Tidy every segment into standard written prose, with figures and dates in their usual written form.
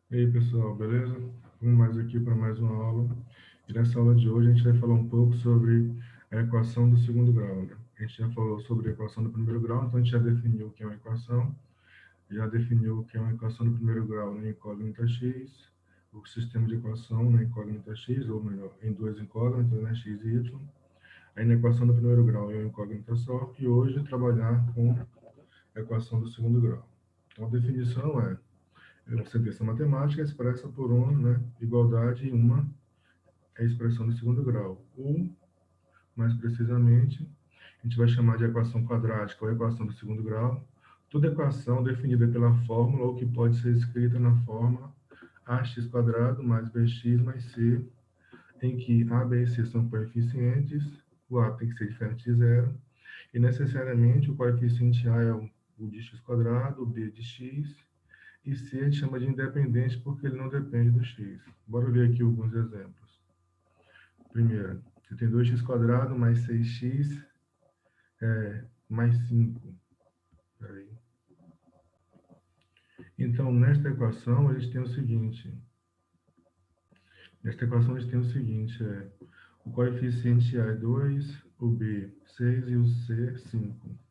E aí, pessoal, beleza? Vamos mais aqui para mais uma aula. E nessa aula de hoje a gente vai falar um pouco sobre a equação do segundo grau, né? A gente já falou sobre a equação do primeiro grau, então a gente já definiu o que é uma equação, já definiu o que é uma equação do primeiro grau na incógnita x, o sistema de equação na incógnita x, ou melhor, em duas incógnitas, né, x e y. Aí na equação do primeiro grau é uma incógnita só, e hoje trabalhar com a equação do segundo grau. Então a definição é uma sentença matemática expressa por uma, né, igualdade em uma é a expressão de segundo grau. Ou, mais precisamente, a gente vai chamar de equação quadrática ou equação de segundo grau. Toda equação definida pela fórmula ou que pode ser escrita na forma ax² mais bx mais c, em que a, b e c são coeficientes, o a tem que ser diferente de zero, e necessariamente o coeficiente a é o de x², o b de x, e C a gente chama de independente porque ele não depende do x. Bora ver aqui alguns exemplos. Primeiro, você tem 2x² mais 6x mais 5. Peraí. Então, nesta equação, a gente tem o seguinte. Nesta equação, a gente tem o seguinte. O coeficiente A é 2, o B 6 e o C 5.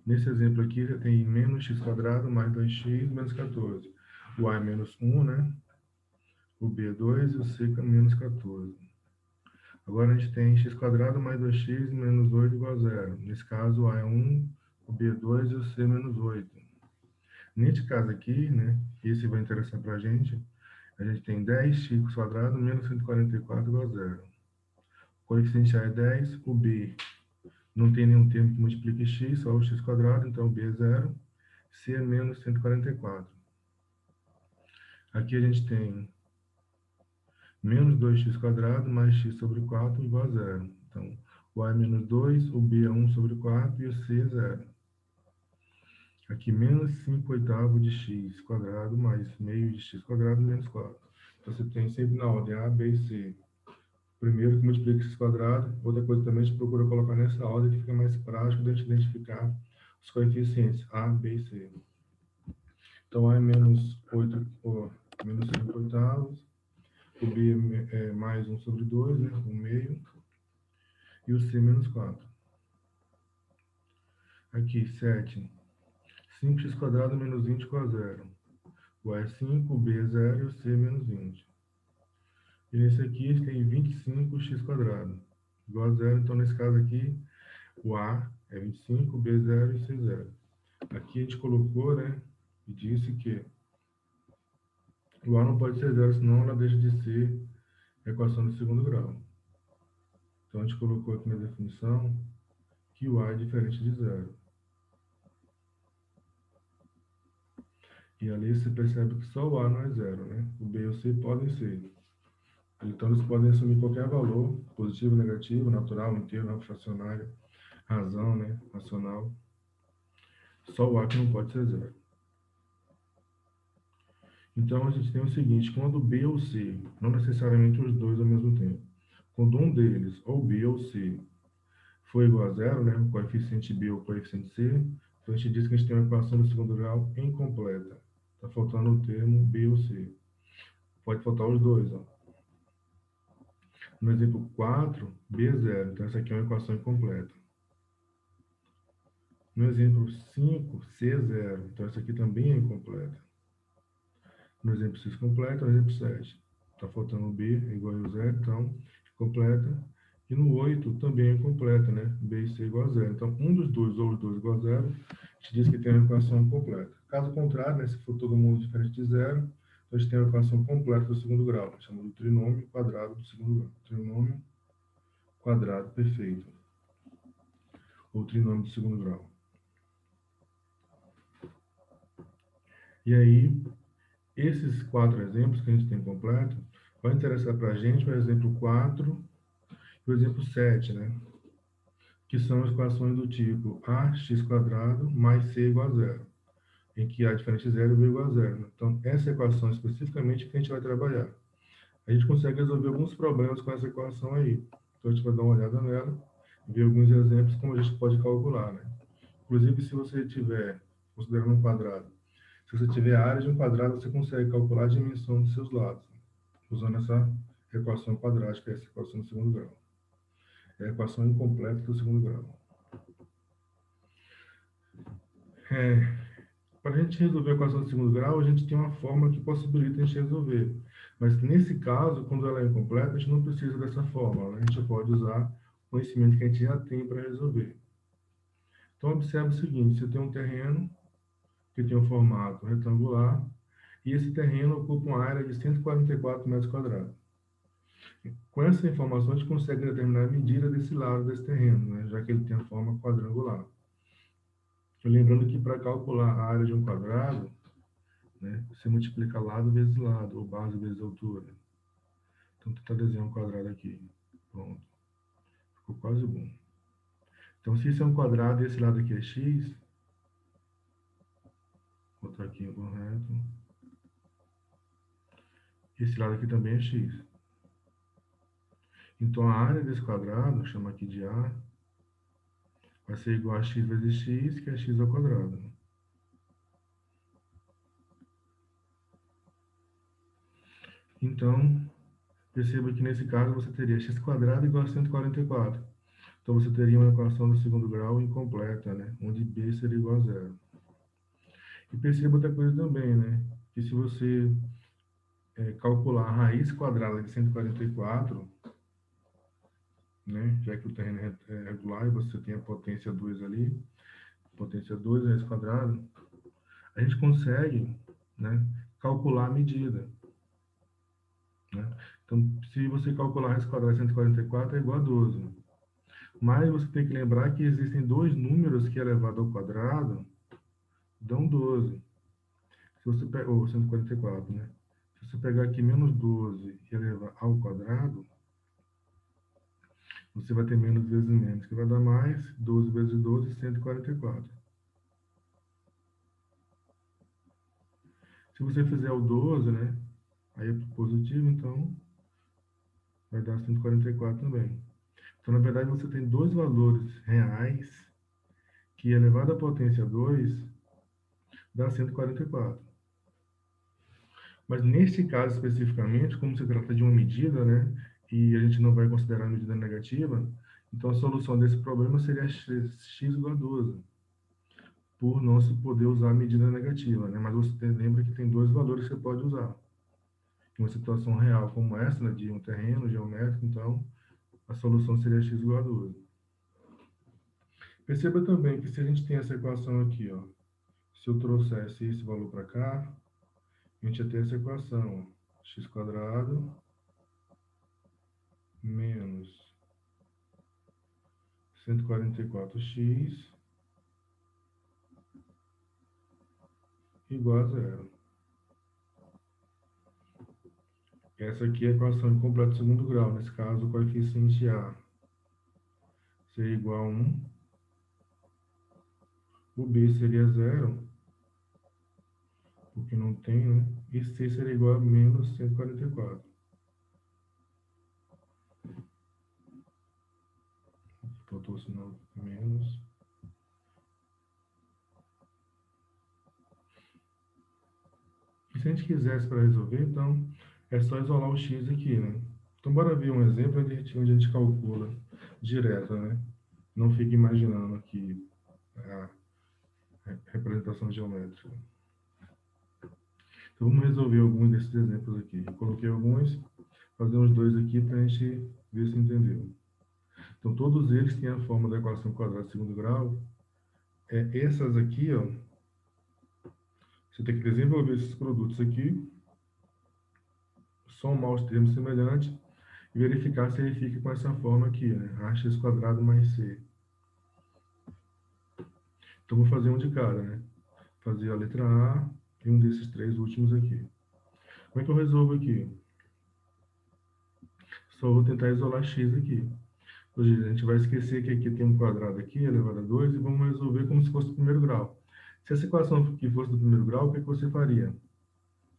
Nesse exemplo aqui, você tem menos x² mais 2x menos 14. O A é menos 1, né? O B é 2 e o C é menos 14. Agora a gente tem x² mais 2x menos 8 igual a zero. Nesse caso, o A é 1, o B é 2 e o C é menos 8. Neste caso aqui, né, esse vai interessar para a gente tem 10x² menos 144 igual a zero. O coeficiente A é 10, o B não tem nenhum termo que multiplique x, só o x², então o B é zero, C é menos 144. Aqui a gente tem menos 2x² mais x sobre 4 igual a zero. Então, o A é menos 2, o B é 1 sobre 4 e o C é zero. Aqui, menos 5 oitavos de x² mais meio de x² menos 4. Então, você tem sempre na ordem A, B e C. Primeiro que multiplica x². Outra coisa também, a gente procura colocar nessa ordem que fica mais prático de a gente identificar os coeficientes A, B e C. Então, A é menos 8, menos 5 oitavos. O B é mais 1 sobre 2, né? 1 meio. E o C menos 4. Aqui, 7. 5x² menos 20 igual a zero. O A é 5, o B é 0 e o C é menos 20. E nesse aqui, a gente tem 25x² igual a zero. Então, nesse caso aqui, o A é 25, o B é 0 e o C é 0. Aqui a gente colocou, né, e disse que o A não pode ser zero, senão ela deixa de ser equação de segundo grau. Então, a gente colocou aqui na definição que o A é diferente de zero. E ali você percebe que só o A não é zero, né? O B e o C podem ser. Então, eles podem assumir qualquer valor, positivo, negativo, natural, inteiro, fracionário, razão, né? Racional. Só o A que não pode ser zero. Então, a gente tem o seguinte, quando B ou C, não necessariamente os dois ao mesmo tempo, quando um deles, ou B ou C, for igual a zero, né? O coeficiente B ou o coeficiente C, então a gente diz que a gente tem uma equação do segundo grau incompleta. Está faltando o termo B ou C. Pode faltar os dois, ó. No exemplo 4, B é zero. Então, essa aqui é uma equação incompleta. No exemplo 5, C é zero. Então, essa aqui também é incompleta. No exemplo 6 completa, no exemplo 7. Está faltando o B é igual a zero, então, completa. E no 8 também é completa, né? B e C é igual a zero. Então, um dos dois ou os dois igual a zero, a gente diz que tem uma equação incompleta. Caso contrário, né, se for todo mundo diferente de zero, então a gente tem uma equação completa do segundo grau. Chamamos de trinômio quadrado do segundo grau. Trinômio quadrado perfeito, ou trinômio de segundo grau. E aí, esses 4 exemplos que a gente tem completo, vai interessar para a gente o exemplo 4 e o exemplo 7, né? Que são as equações do tipo ax² mais c igual a zero, em que a é diferente de zero e b igual a zero. Então, essa equação especificamente que a gente vai trabalhar. A gente consegue resolver alguns problemas com essa equação aí. Então, a gente vai dar uma olhada nela, ver alguns exemplos como a gente pode calcular, né? Inclusive, se você tiver, considerando um quadrado, Se você tiver a área de um quadrado, você consegue calcular a dimensão dos seus lados, usando essa equação quadrática, essa equação do segundo grau. É a equação incompleta do segundo grau. Para a gente resolver a equação do segundo grau, a gente tem uma fórmula que possibilita a gente resolver. Mas nesse caso, quando ela é incompleta, a gente não precisa dessa fórmula, né? A gente pode usar o conhecimento que a gente já tem para resolver. Então, observe o seguinte: você tem um terreno que tem um formato retangular e esse terreno ocupa uma área de 144 metros quadrados. Com essa informação, a gente consegue determinar a medida desse lado desse terreno, né? Já que ele tem a forma quadrangular. Lembrando que para calcular a área de um quadrado, né, você multiplica lado vezes lado, ou base vezes altura. Então, tentar desenhar um quadrado aqui. Pronto. Ficou quase bom. Então, se isso é um quadrado e esse lado aqui é x, vou botar aqui o reto. Esse lado aqui também é x. Então, a área desse quadrado, chama aqui de A, vai ser igual a x vezes x, que é x ao quadrado. Então, perceba que nesse caso você teria x quadrado igual a 144. Então, você teria uma equação do segundo grau incompleta, né? Onde b seria igual a zero. E perceba outra coisa também, né? Que se você calcular a raiz quadrada de 144, né? Já que o terreno é regular e você tem a potência 2 ali, potência 2 raiz quadrada, a gente consegue, né, calcular a medida, né? Então, se você calcular a raiz quadrada de 144 é igual a 12. Mas você tem que lembrar que existem dois números que elevado ao quadrado dão 12. Se você pegar, ou 144, né? Se você pegar aqui menos 12 e elevar ao quadrado, você vai ter menos vezes menos, que vai dar mais 12 vezes 12, 144. Se você fizer o 12, né? Aí é positivo, então vai dar 144 também. Então, na verdade, você tem dois valores reais que elevado à potência 2 dá 144. Mas neste caso especificamente, como se trata de uma medida, né, e a gente não vai considerar a medida negativa, então a solução desse problema seria x igual a 12, por não se poder usar a medida negativa, né? Mas você lembra que tem dois valores que você pode usar. Em uma situação real como essa, né, de um terreno geométrico, então a solução seria x igual a 12. Perceba também que se a gente tem essa equação aqui, ó, se eu trouxesse esse valor para cá, a gente ia ter essa equação, ó, x quadrado menos 144x igual a zero. Essa aqui é a equação incompleta do segundo grau. Nesse caso, o coeficiente A seria igual a 1. O B seria zero, porque não tem, né? E C seria igual a menos 144. Faltou o sinal menos. E se a gente quisesse para resolver, então, é só isolar o x aqui, né? Então, bora ver um exemplo onde a gente calcula direto, né? Não fica imaginando aqui a representação geométrica. Então, vamos resolver alguns desses exemplos aqui. Eu coloquei alguns, fazer uns dois aqui para a gente ver se entendeu. Então, todos eles têm a forma da equação quadrada de segundo grau. Essas aqui, ó, você tem que desenvolver esses produtos aqui, somar os termos semelhantes e verificar se ele fica com essa forma aqui, né? Ax quadrado mais c. Então, vou fazer um de cada, né? Fazer a letra A e um desses três últimos aqui. Como é que eu resolvo aqui? Só vou tentar isolar x aqui. Hoje a gente vai esquecer que aqui tem um quadrado aqui, elevado a 2, e vamos resolver como se fosse do primeiro grau. Se essa equação aqui fosse do primeiro grau, o que você faria?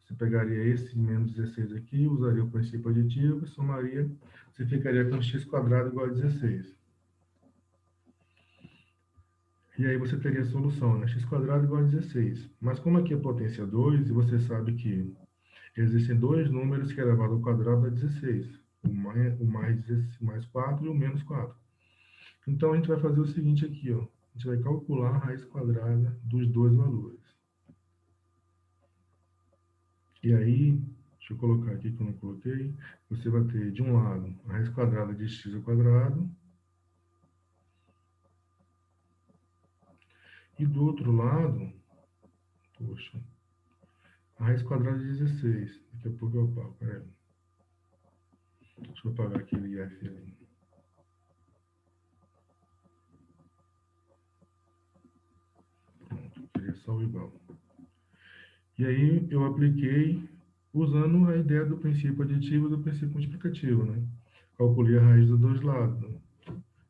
Você pegaria esse menos 16 aqui, usaria o princípio aditivo e somaria, você ficaria com x quadrado igual a 16. E aí você teria a solução, né? X quadrado igual a 16. Mas como aqui a potência é 2, e você sabe que existem dois números que elevado ao quadrado dá 16. Mais 4 e o menos 4. Então, a gente vai fazer o seguinte aqui, ó. A gente vai calcular a raiz quadrada dos dois valores. E aí, deixa eu colocar aqui que eu não coloquei. Você vai ter, de um lado, a raiz quadrada de x ao quadrado. E do outro lado, poxa, a raiz quadrada de 16. Daqui a pouco eu apago, peraí. Deixa eu apagar aquele F ali. Pronto, queria só o igual. E aí eu apliquei usando a ideia do princípio aditivo e do princípio multiplicativo, né? Calculei a raiz dos dois lados. Né?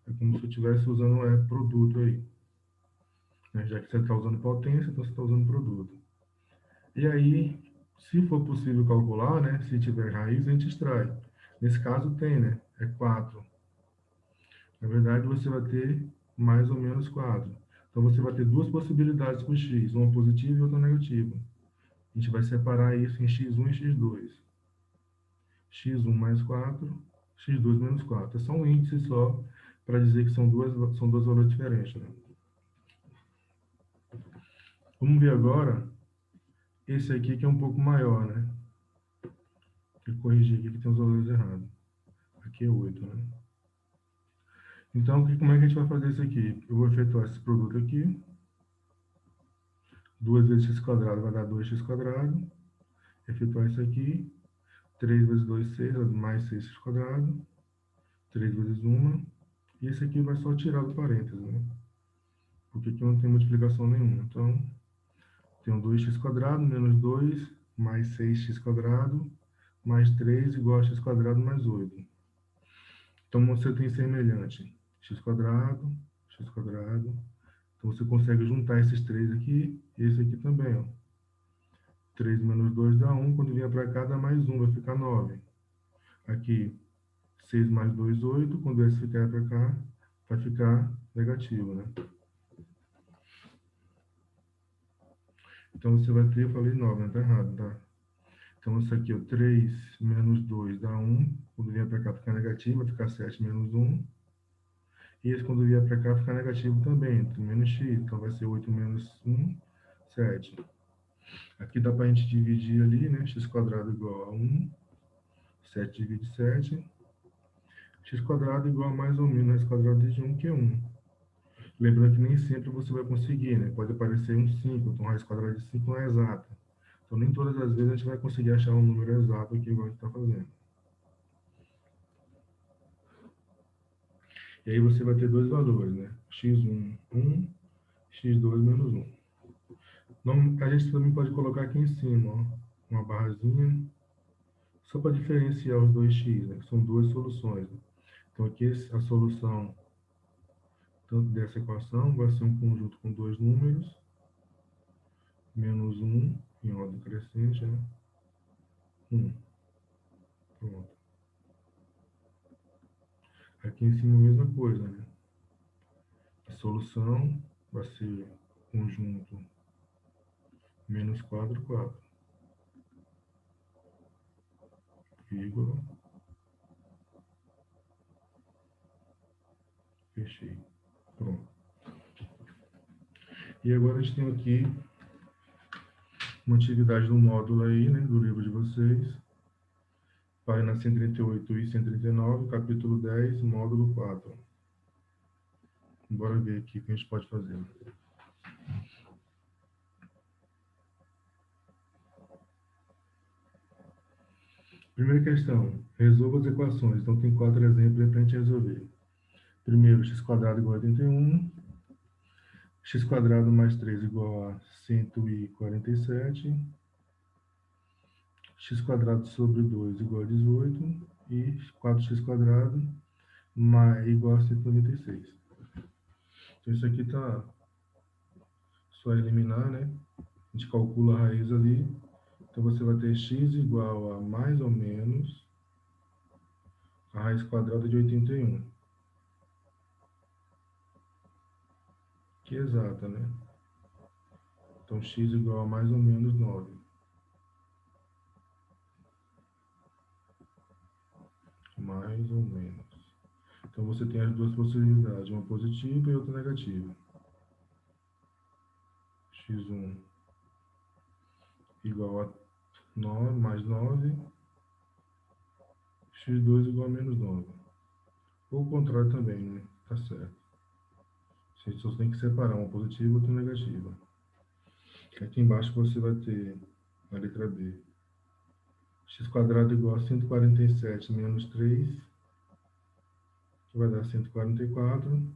É como se eu estivesse usando produto aí. Né? Já que você está usando potência, então você está usando produto. E aí, se for possível calcular, né? Se tiver raiz, a gente extrai. Nesse caso tem, né? É 4. Na verdade, você vai ter mais ou menos 4. Então, você vai ter duas possibilidades com x, uma positiva e outra negativa. A gente vai separar isso em x1 e x2. X1 mais 4, x2 menos 4. É só um índice só para dizer que são dois valores diferentes. Né? Vamos ver agora esse aqui que é um pouco maior, né? Vou corrigir aqui que tem os valores errados. Aqui é 8, né? Então, como é que a gente vai fazer isso aqui? Eu vou efetuar esse produto aqui. 2 vezes x quadrado vai dar 2x quadrado. Efetuar isso aqui. 3 vezes 2, 6, mais 6x quadrado. 3 vezes 1. E esse aqui vai só tirar do parênteses, né? Porque aqui não tem multiplicação nenhuma. Então, tenho 2x quadrado menos 2 mais 6x quadrado mais 3 igual a x quadrado mais 8. Então, você tem semelhante x quadrado, x quadrado. Então, você consegue juntar esses três aqui e esse aqui também. Ó. 3 menos 2 dá 1. Quando vier para cá, dá mais 1, vai ficar 9. Aqui, 6 mais 2, 8. Quando esse ficar para cá, vai ficar negativo, né? Então, você vai ter, eu falei 9, não está errado, tá? Então, isso aqui, ó, 3 menos 2 dá 1. Quando vier para cá, fica negativo, vai ficar 7 menos 1. E esse, quando vier para cá, fica negativo também, então, menos x. Então, vai ser 8 menos 1, 7. Aqui dá para a gente dividir ali, né? X quadrado igual a 1. 7 divide 7. X quadrado igual a mais ou menos raiz quadrada de 1, que é 1. Lembrando que nem sempre você vai conseguir, né? Pode aparecer um 5, então raiz quadrada de 5 não é exata. Então, nem todas as vezes a gente vai conseguir achar um número exato aqui, igual a gente está fazendo. E aí você vai ter dois valores, né? x1, 1, x2 menos 1. A gente também pode colocar aqui em cima, ó, uma barrazinha, só para diferenciar os dois x, né? Que são duas soluções. Né? Então aqui a solução tanto dessa equação vai ser um conjunto com dois números, menos 1 em ordem crescente, né? 1. Pronto. Aqui em cima a mesma coisa, né? A solução vai ser conjunto menos 4, 4, vírgula, fechei. Pronto. E agora a gente tem aqui uma atividade do módulo aí, né, do livro de vocês, página 138 e 139, capítulo 10, módulo 4. Bora ver aqui o que a gente pode fazer. Primeira questão, resolva as equações. Então, tem 4 exemplos aí para a gente resolver. Primeiro, x quadrado igual a 81, x quadrado mais 3 igual a 147, x quadrado sobre 2 igual a 18 e 4x quadrado igual a 196. Então, isso aqui está só eliminar, né? A gente calcula a raiz ali. Então, você vai ter x igual a mais ou menos a raiz quadrada de 81. que é exata, né? Então, x igual a mais ou menos 9. Mais ou menos. Então, você tem as duas possibilidades, uma positiva e outra negativa. X1 igual a 9, mais 9, x2 igual a menos 9. Ou o contrário também, né? Tá certo. A gente só tem que separar uma positiva e outra negativa. Aqui embaixo você vai ter, na letra B, x quadrado igual a 147 menos 3, que vai dar 144,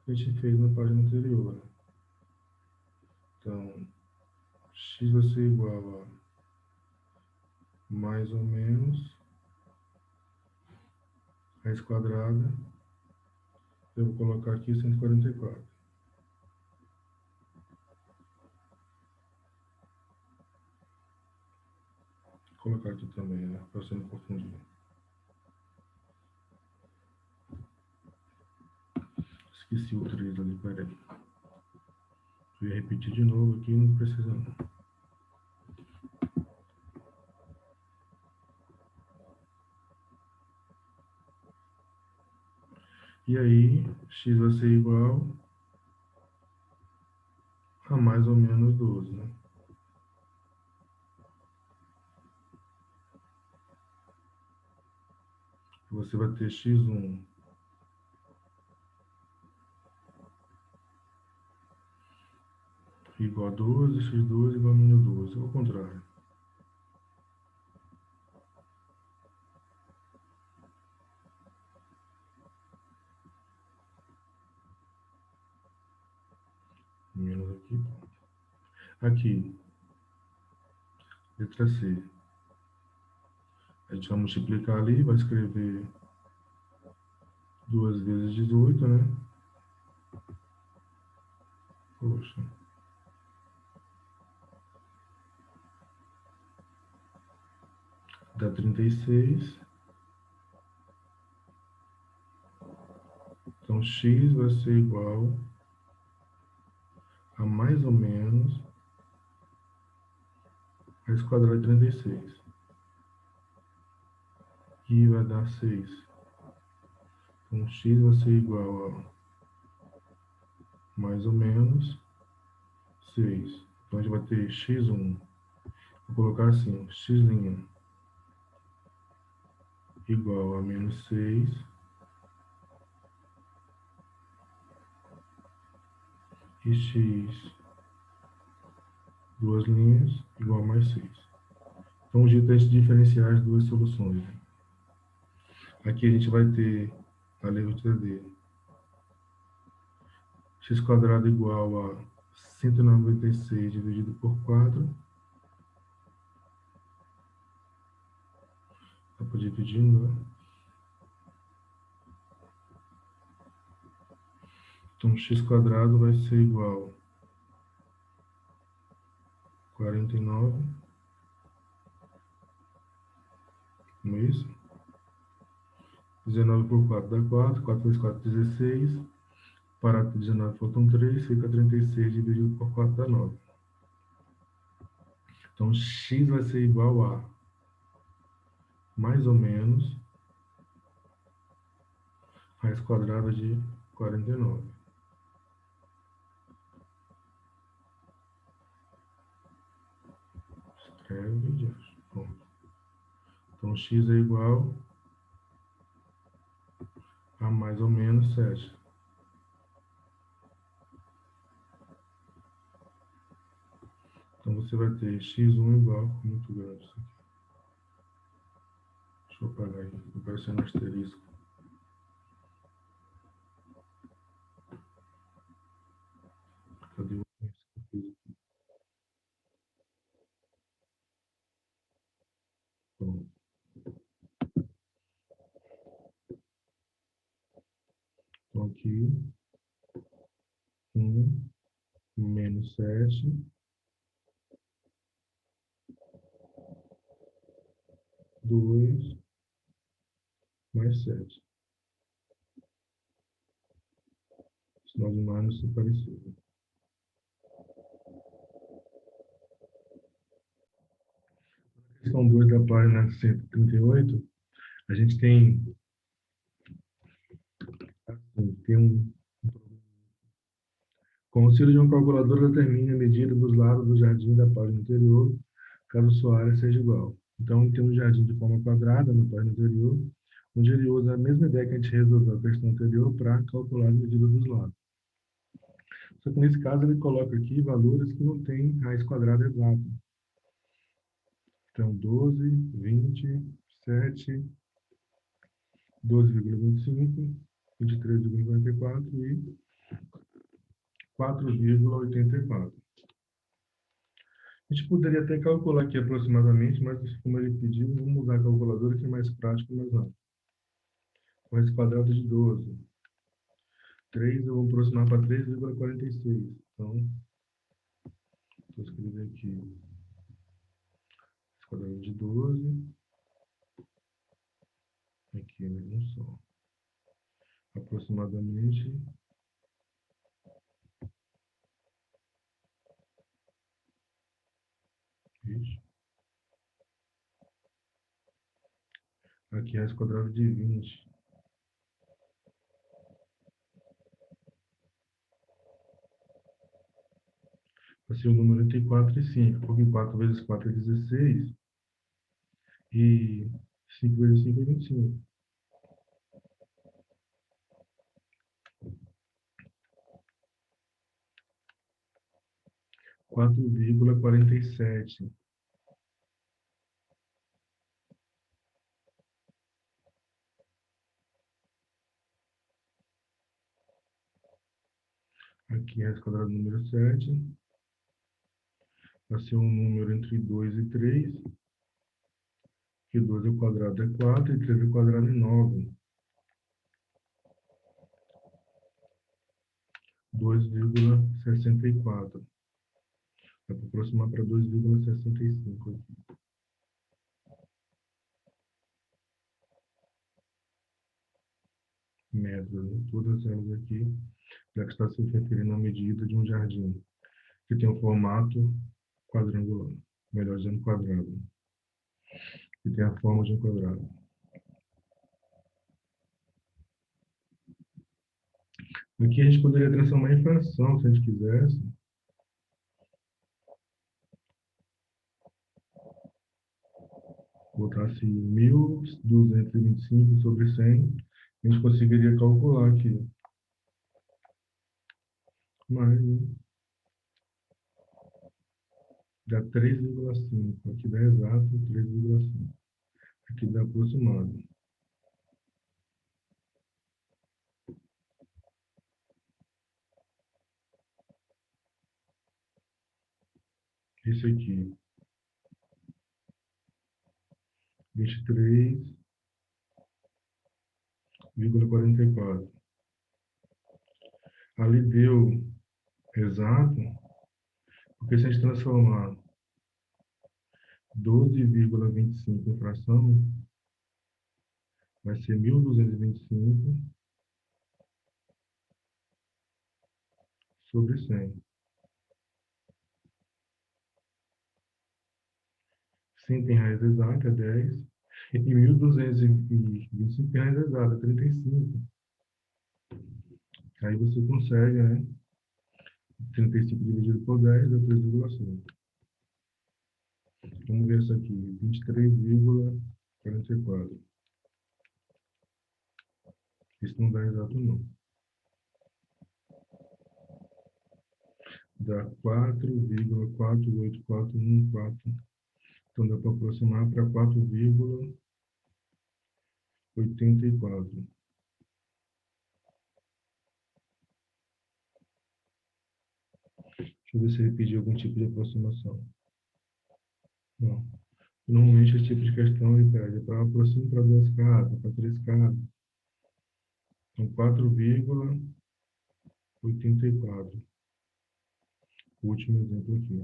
que a gente fez na página anterior. Então, x vai ser igual a mais ou menos raiz quadrada. Eu vou colocar aqui 144. Vou colocar aqui também, né? Para você não confundir. Esqueci o 3 ali, peraí. Vou repetir de novo aqui, não precisa não. E aí, x vai ser igual a mais ou menos 12, né? Você vai ter x1 igual a 12, x2 igual a menos 12, ao contrário. Menos aqui, pronto. Aqui, letra C. A gente vai multiplicar ali, vai escrever 2 vezes 18, né? Poxa. Dá 36. Então, x vai ser igual a mais ou menos raiz quadrada de 36. E vai dar 6. Então, x vai ser igual a mais ou menos 6. Então, a gente vai ter x1. Vou colocar assim, x' igual a menos 6. E x, duas linhas, igual a mais 6. Então, o jeito é de diferenciar as duas soluções. Aqui a gente vai ter a letra D. X quadrado igual a 196 dividido por 4. Dá para dividindo, né? Então, x quadrado vai ser igual a 49, não é isso? 19 por 4 dá 4, 4 vezes 4, 16. Para 19 faltam 3, fica 36 dividido por 4 dá 9. Então, x vai ser igual a mais ou menos raiz quadrada de 49. Escreve e acha. Pronto. Então, x é igual a mais ou menos 7. Então, você vai ter x1 igual, muito grande isso aqui. Deixa eu apagar aí, tá parecendo um asterisco. Cadê o que eu fiz aqui? Pronto. Então, aqui, 1 menos 7, 2 mais 7. Sinal de mais é parecido. Questão 2 da página 138, a gente tem um. Com o auxílio de uma calculadora, determine a medida dos lados do jardim da página anterior, caso sua área seja igual. Então, tem um jardim de forma quadrada na página anterior, onde ele usa a mesma ideia que a gente resolveu a questão anterior para calcular a medida dos lados. Só que nesse caso ele coloca aqui valores que não têm raiz quadrada exata. Então, 12, 20, 7, 12,25, 23,44 e 4,84. A gente poderia até calcular aqui aproximadamente, mas como ele pediu, vamos usar a calculadora que é mais prático, mais rápido. Raiz quadrada de 12. 3 eu vou aproximar para 3,46. Então, vou escrever aqui. Raiz quadrada de 12. Aqui é mesmo só. Aproximadamente. Isso. Aqui é raiz quadrada de 20. Assim, o número entre 4 e 5, porque 4 vezes 4 é 16 e 5 vezes 5 é 25. 4,47. Aqui é a escala do número 7. Vai ser um número entre 2 e 3, que 2 ao quadrado é 4 e 3 ao quadrado é 9. 2,64. Dá para aproximar para 2,65 aqui. Metros, né? Todas elas aqui, já que está se referindo à medida de um jardim, que tem um formato quadrangular, melhor dizendo quadrado, que tem a forma de um quadrado. Aqui a gente poderia transformar em fração, se a gente quisesse. Botasse 1.225 sobre 100, a gente conseguiria calcular aqui. Mas dá 3,5. Aqui dá exato 3,5. Aqui dá aproximado. Esse aqui, 23,44. Ali deu exato, porque se a gente transformar 12,25 em fração, vai ser 1.225 sobre 100. 100 tem raiz exata, é 10. E 1.225 tem raiz exata, é 35. Aí você consegue, né? 35 dividido por 10 dá 3,5. Vamos ver isso aqui, 23,44. Isso não dá exato, não. Dá 4,48414. Então dá para aproximar para 4,84. Deixa eu ver se ele pediu algum tipo de aproximação. Não. Normalmente esse tipo de questão ele pede para aproximar para 2 casas, para 3 casas. Então 4,84. O último exemplo aqui.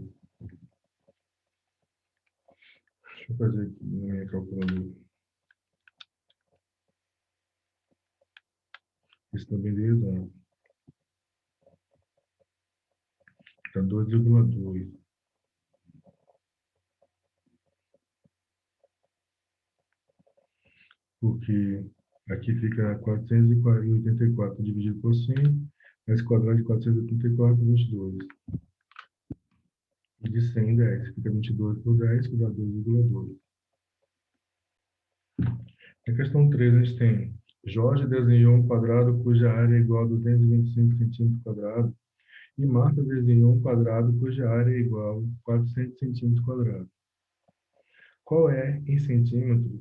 Deixa eu fazer aqui na minha calculadora. Isso também deu exato. Está 2,2. Porque aqui fica 484 dividido por 100, esse quadrado de 484, 22. E de 100, 10. Fica 22 por 10, que dá 2,2. Na questão 3, a gente tem: Jorge desenhou um quadrado cuja área é igual a 225 centímetros quadrados e Marta desenhou um quadrado cuja área é igual a 400 centímetros quadrados. Qual é, em centímetros,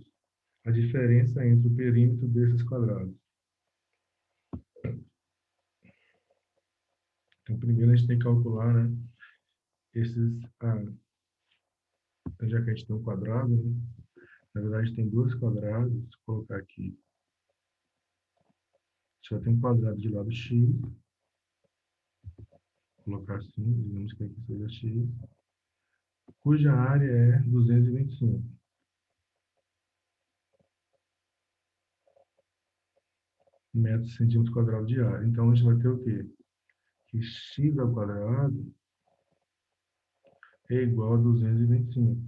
a diferença entre o perímetro desses quadrados? Então, primeiro a gente tem que calcular, né, esses... já que a gente tem um quadrado, né, na verdade a gente tem dois quadrados. Vou colocar aqui. A gente vai ter um quadrado de lado x. Vou colocar assim, digamos que aqui seja x, cuja área é 225 metros centímetros quadrados de área. Então, a gente vai ter o quê? Que x ao quadrado é igual a 225.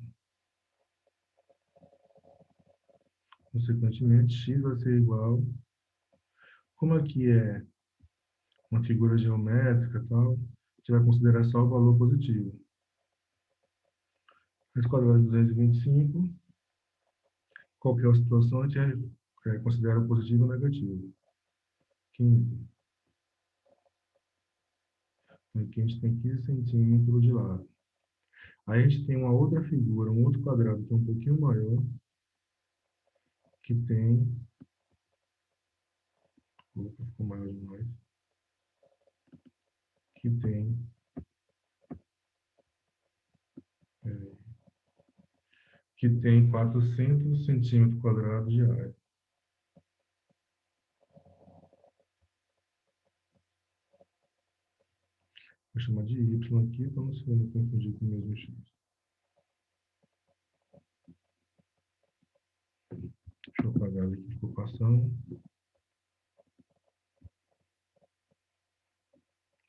Consequentemente, x vai ser igual... Como aqui é uma figura geométrica e tal, a gente vai considerar só o valor positivo. Esse quadrado de 225, qualquer situação, a gente considera positivo ou negativo. 15. Aqui a gente tem 15 centímetros de lado. Aí a gente tem uma outra figura, um outro quadrado que é um pouquinho maior, que tem... Opa, ficou maior demais. Que tem... que tem 400 centímetros quadrados de área. Vou chamar de Y aqui para não se confundir com o mesmo X. Deixa eu apagar aqui, ficou passando.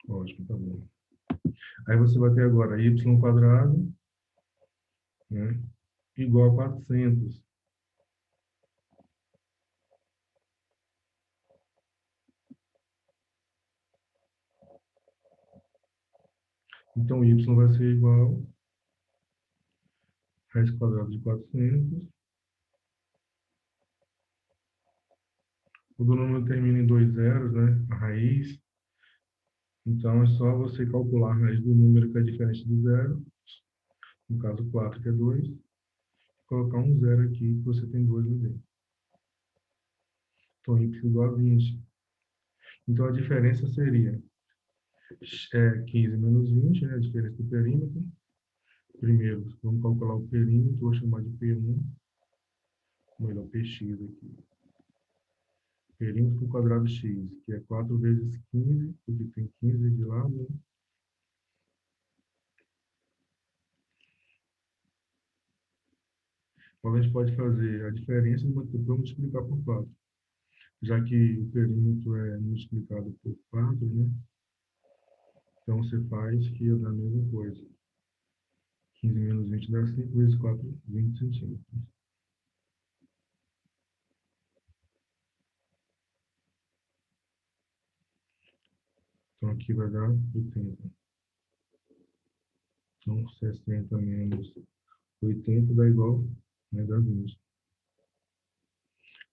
Ótimo, tá bom. Aí você vai ter agora y quadrado, né, igual a 400. Então, y vai ser igual a raiz quadrada de 400. O do número termina em dois zeros, né? A raiz. Então, é só você calcular a raiz do número que é diferente de zero. No caso, 4, que é 2. Colocar um zero aqui, que você tem 2 ali dentro. Então, y igual a 20. Então, a diferença seria 15 menos 20, né? A diferença do perímetro. Primeiro, vamos calcular o perímetro. Vou chamar de P1. Melhor, PX aqui. Perímetro quadrado x, que é 4 vezes 15, porque tem 15 de lado, né? Então, a gente pode fazer a diferença e multiplicar por 4. Já que o perímetro é multiplicado por 4, né? Então, você faz que dá a mesma coisa. 15 menos 20 dá 5 vezes 4, 20 centímetros. Então, aqui vai dar 80. Então, 60 menos 80 dá igual, né? Dá 20.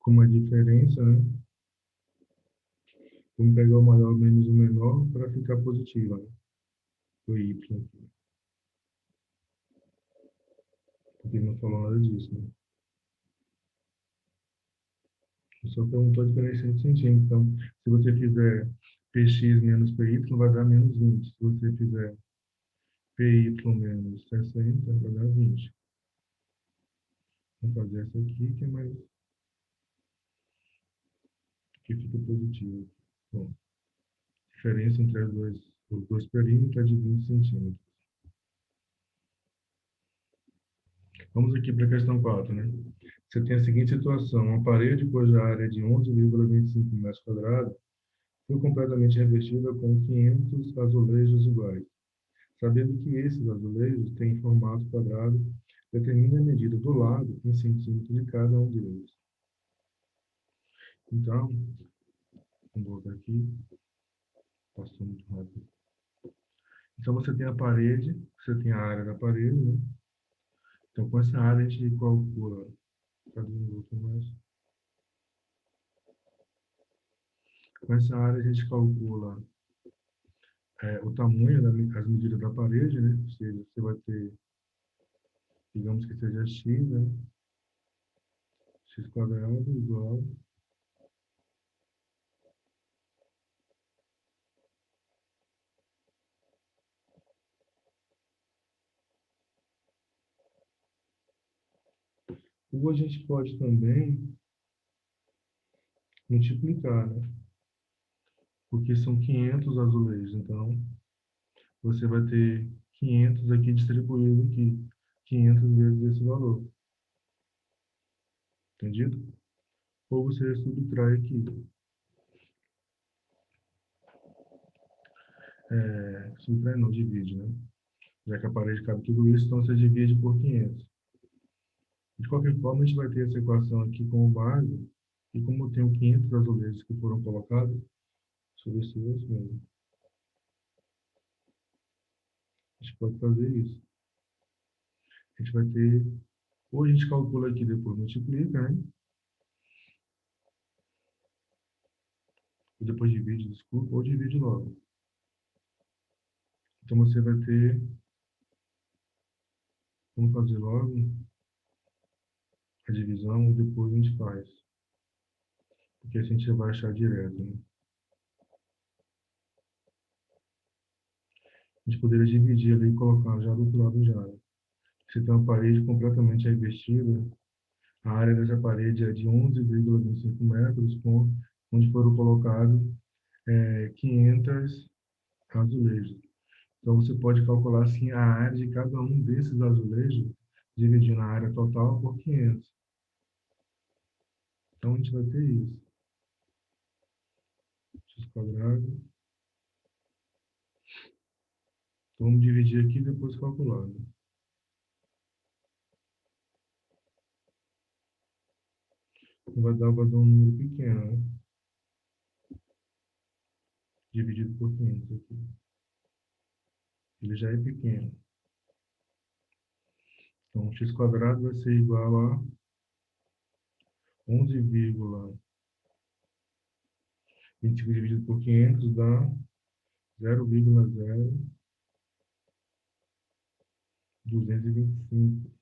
Como a diferença, né? Vamos pegar o maior menos o menor para ficar positiva, né? O y aqui. Porque não falou nada disso, né? Só perguntou a diferença de centímetros. Então, se você fizer px menos py, vai dar menos 20. Se você fizer py menos 60, vai dar 20. Vamos fazer essa aqui, que é mais... que fica positivo. Bom, a diferença entre os dois perímetros é de 20 centímetros. Vamos aqui para a questão 4, né? Você tem a seguinte situação: uma parede cuja área é de 11,25 metros quadrados foi completamente revestida com 500 azulejos iguais. Sabendo que esses azulejos têm formato quadrado, determine a medida do lado em centímetros de cada um deles. Então, vamos voltar aqui, passou muito rápido. Então, você tem a parede, você tem a área da parede, né? Então, com essa área, a gente calcula. Cadê o outro mais? Com essa área, a gente calcula o tamanho, as medidas da parede, né? Ou seja, você vai ter, digamos que seja x, né? X quadrado igual. Ou a gente pode também multiplicar, né? Porque são 500 azulejos. Então, você vai ter 500 aqui distribuído aqui. 500 vezes esse valor. Entendido? Ou você subtrai aqui. Subtrai não, divide, né? Já que a parede cabe tudo isso, então você divide por 500. De qualquer forma, a gente vai ter essa equação aqui como base. E como tem 500 azulejos que foram colocados, sobre esse mesmo. A gente pode fazer isso. A gente vai ter, ou a gente calcula aqui depois multiplica, né? Ou depois divide, desculpa, ou divide logo. Então você vai ter, vamos fazer logo a divisão e depois a gente faz. Porque assim a gente vai achar direto, né? A gente poderia dividir ali e colocar já do outro lado já. Você tem uma parede completamente revestida, a área dessa parede é de 11,25 metros, onde foram colocados 500 azulejos. Então, você pode calcular assim a área de cada um desses azulejos, dividindo a área total por 500. Então, a gente vai ter isso. X quadrado. Então, vamos dividir aqui e depois calcular, né? Vai dar um número pequeno, né? Dividido por 500 aqui. Ele já é pequeno. Então, x quadrado vai ser igual a 11,25 dividido por 500 dá 0,0225.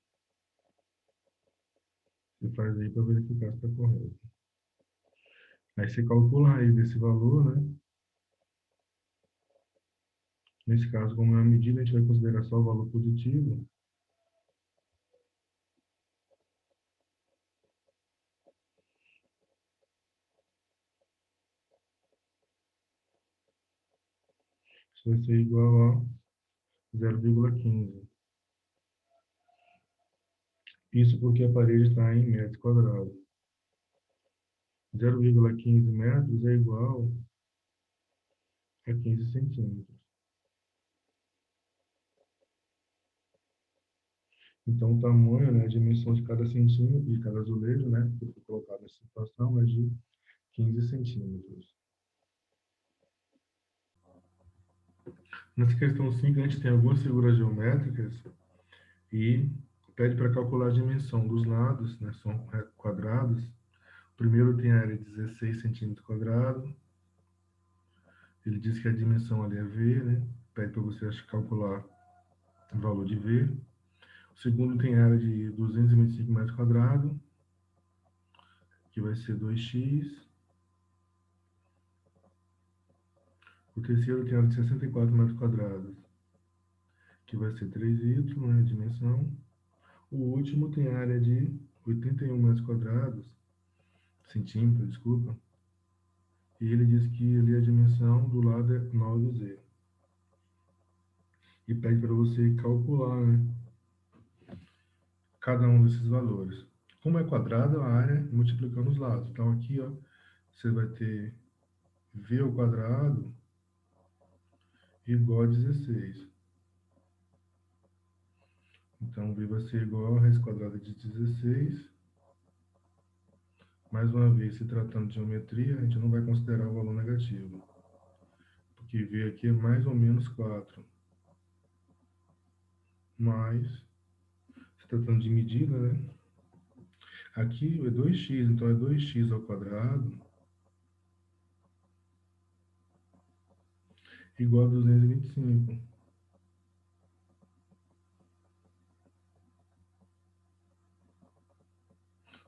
Você faz aí para verificar se está correto. Aí você calcula a raiz desse valor, né? Nesse caso, como é uma medida, a gente vai considerar só o valor positivo. Isso vai ser igual a 0,15. Isso porque a parede está em metros quadrados. 0,15 metros é igual a 15 centímetros. Então, o tamanho, né, a dimensão de cada centímetro, de cada azulejo, né, que foi colocado nessa situação, é de 15 centímetros. Nessa questão 5, a gente tem algumas figuras geométricas e pede para calcular a dimensão dos lados, né, são quadrados. O primeiro tem a área de 16 centímetros quadrados. Ele diz que a dimensão ali é V, né? Pede para você calcular o valor de V. O segundo tem a área de 225 metros quadrados, que vai ser 2x. O terceiro tem a área de 64 metros quadrados, que vai ser 3y, né, a dimensão. O último tem a área de 81 metros quadrados, centímetros, desculpa. E ele diz que ali a dimensão do lado é 9z. E pede para você calcular, né, cada um desses valores. Como é quadrado, a área multiplicando os lados. Então, aqui, ó, você vai ter v ao quadrado igual a 16. Então, v vai ser igual a raiz quadrada de 16. Mais uma vez, se tratando de geometria, a gente não vai considerar o valor negativo, porque v aqui é mais ou menos 4. Mas, se tratando de medida, né? Aqui é 2x, então é 2x ao quadrado igual a 225.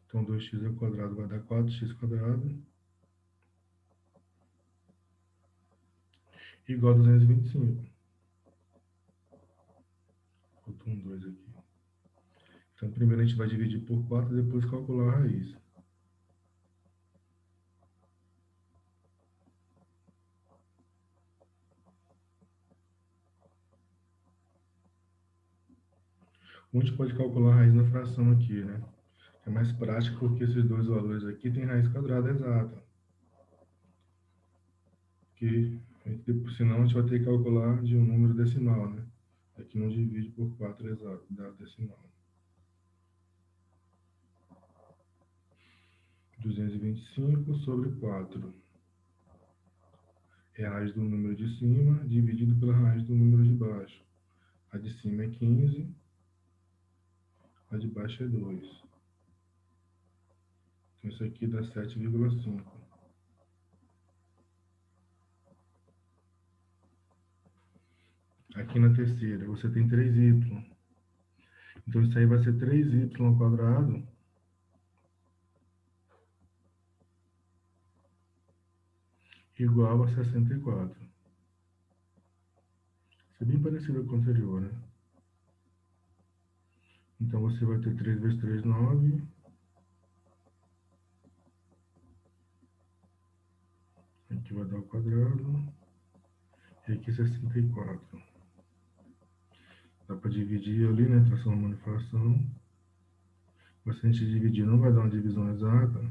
Então, 2x ao quadrado vai dar 4x quadrado igual a 225. Faltou um 2 aqui. Então, primeiro a gente vai dividir por 4 e depois calcular a raiz. A gente pode calcular a raiz na fração aqui, né? É mais prático porque esses dois valores aqui têm raiz quadrada exata. Que, senão a gente vai ter que calcular de um número decimal, né? Aqui não divide por 4 exato, dá decimal. 225 sobre 4 é a raiz do número de cima dividido pela raiz do número de baixo. A de cima é 15, a de baixo é 2. Então isso aqui dá 7,5. Aqui na terceira você tem 3y. Então isso aí vai ser 3y ao quadrado igual a 64. Isso é bem parecido com o anterior, né? Então você vai ter 3 vezes 3, 9. Aqui vai dar o quadrado. E aqui 64. Dá para dividir ali, né? Transformando em fração. Mas se a gente dividir, não vai dar uma divisão exata.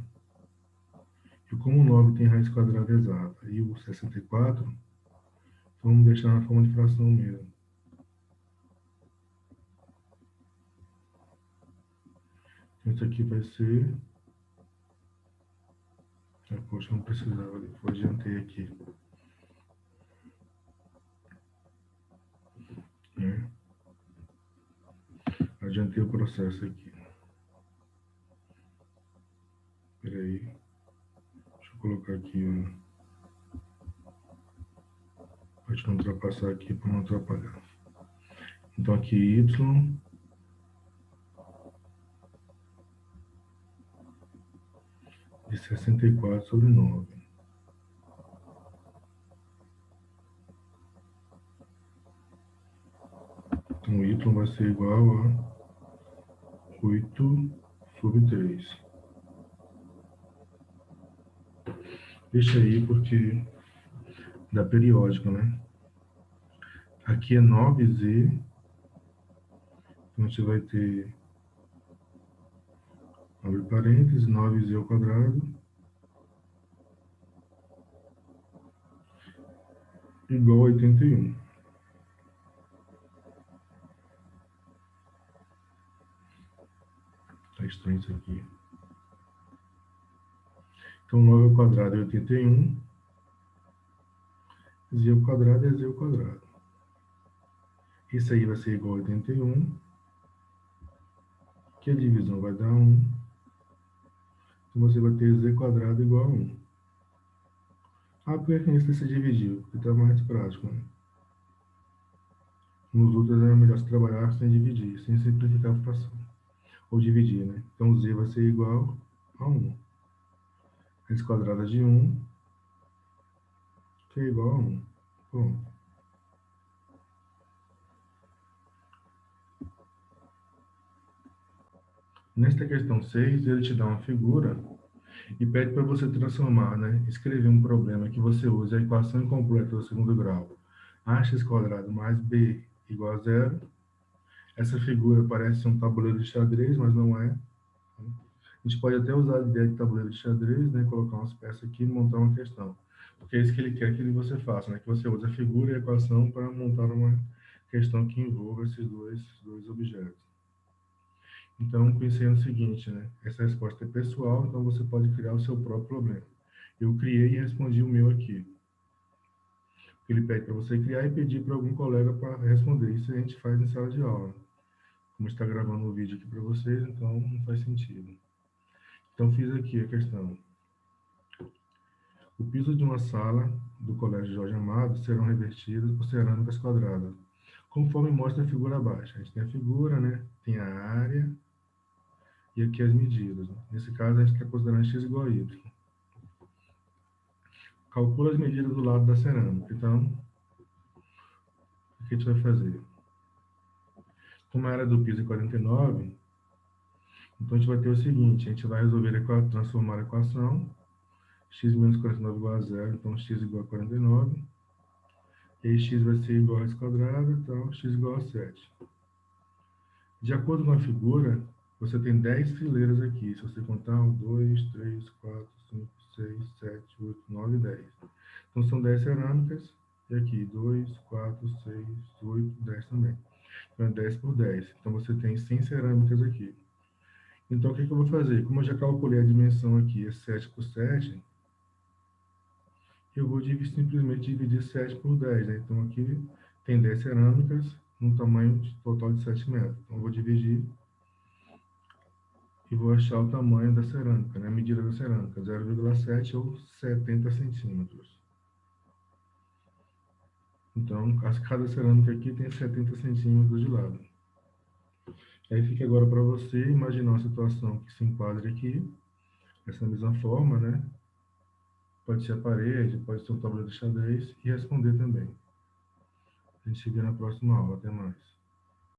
E como o 9 tem raiz quadrada exata e o 64, então vamos deixar na forma de fração mesmo. Então isso aqui vai ser... Poxa, não precisava, eu adiantei aqui. Né? Adiantei o processo aqui. Espera aí. Deixa eu colocar aqui, para não ultrapassar aqui, para não atrapalhar. Então aqui y de 64 sobre 9. Então y vai ser igual a 8 sobre 3. Deixa aí porque dá periódico, né? Aqui é 9z, então a gente vai ter, abre parênteses, 9z ao quadrado igual a 81. Tá estranho isso aqui. Então 9 ao quadrado é 81, z ao quadrado é z ao quadrado. Isso aí vai ser igual a 81, que a divisão vai dar 1. Então você vai ter z quadrado igual a 1. Ah, por que a gente se dividiu? Porque está mais prático, né? Nos outros é melhor se trabalhar sem dividir, sem simplificar a fração. Ou dividir, né? Então z vai ser igual a 1. Raiz quadrada de 1, que é igual a 1. Pronto. Nesta questão 6, ele te dá uma figura e pede para você transformar, né? Escrever um problema que você use a equação incompleta do segundo grau. Ax quadrado mais b igual a 0. Essa figura parece um tabuleiro de xadrez, mas não é. A gente pode até usar a ideia de tabuleiro de xadrez, né? Colocar umas peças aqui e montar uma questão. Porque é isso que ele quer que você faça, né? Que você use a figura e a equação para montar uma questão que envolva esses dois objetos. Então, pensei no seguinte, né? Essa resposta é pessoal, então você pode criar o seu próprio problema. Eu criei e respondi o meu aqui. Ele pede para você criar e pedir para algum colega para responder. Isso a gente faz em sala de aula. Como está gravando o vídeo aqui para vocês, então não faz sentido. Então, fiz aqui a questão. O piso de uma sala do Colégio Jorge Amado serão revestidos por cerâmicas quadradas, conforme mostra a figura abaixo. A gente tem a figura, né? Tem a área e aqui as medidas. Nesse caso, a gente está considerando x igual a y. Calcula as medidas do lado da cerâmica. Então, o que a gente vai fazer? Como a área do piso é 49, então a gente vai ter o seguinte, a gente vai resolver transformar a equação, x menos 49 igual a zero, então x igual a 49, e aí x vai ser igual a raiz quadrada, então x igual a 7. De acordo com a figura, você tem 10 fileiras aqui, se você contar 1, 2, 3, 4, 5, 6, 7, 8, 9, 10. Então são 10 cerâmicas, e aqui 2, 4, 6, 8, 10 também. Então é 10 por 10. Então você tem 100 cerâmicas aqui. Então, o que eu vou fazer? Como eu já calculei a dimensão aqui, é 7 por 7, eu vou simplesmente dividir 7 por 10, né? Então, aqui tem 10 cerâmicas, no tamanho total de 7 metros. Então, eu vou dividir e vou achar o tamanho da cerâmica, né? A medida da cerâmica, 0,7 ou 70 centímetros. Então, cada cerâmica aqui tem 70 centímetros de lado. Aí fica agora para você imaginar uma situação que se enquadre aqui, dessa mesma forma, né? Pode ser a parede, pode ser um tabuleiro de xadrez e responder também. A gente se vê na próxima aula. Até mais.